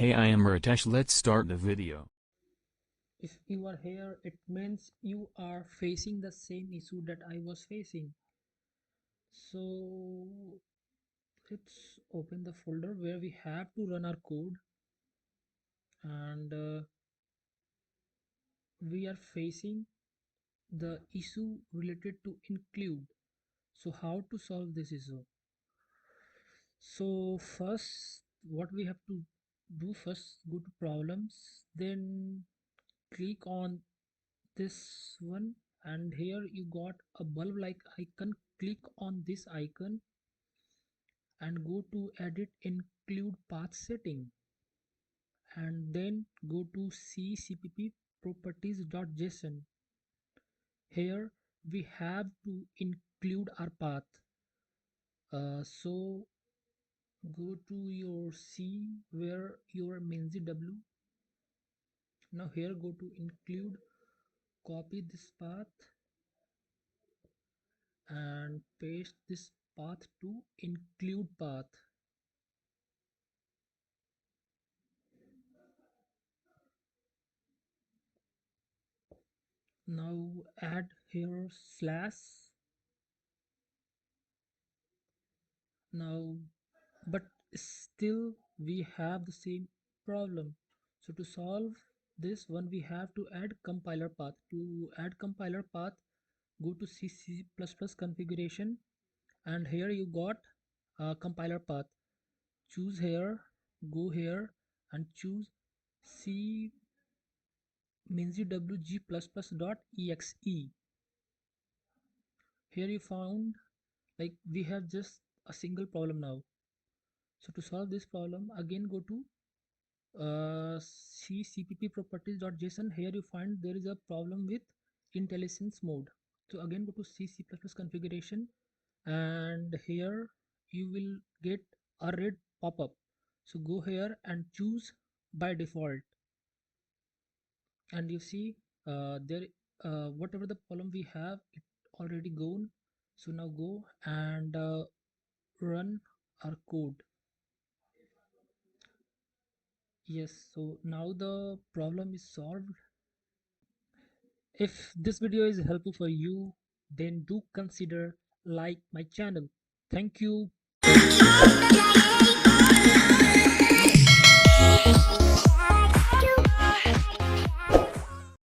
Hey, I am Ritesh. Let's start the video. If you are here, it means you are facing the same issue that I was facing. So let's open the folder where we have to run our code, and we are facing the issue related to include. So how to solve this issue? So first, what we have to do first, go to problems, then click on this one, and here you got a bulb like icon. Click on this icon and go to edit include path setting, and then go to cpp properties.json. Here we have to include our path. So go to your C where your main w. Now here go to include, copy this path and paste this path to include path. Now add here slash. Now but still we have the same problem. So to solve this one, we have to add compiler path. To add compiler path, go to C++ configuration, and here you got compiler path. Choose here, go here and choose c minzwg++.exe. Here you found like we have just a single problem now. So to solve this problem, again go to see cpp properties.json. Here you find there is a problem with IntelliSense mode. So again go to C++ configuration, and here you will get a red pop-up. So go here and choose by default, and you see there whatever the problem we have, it already gone. So now go and run our code. Yes, so now the problem is solved. If this video is helpful for you, then do consider like my channel. Thank you.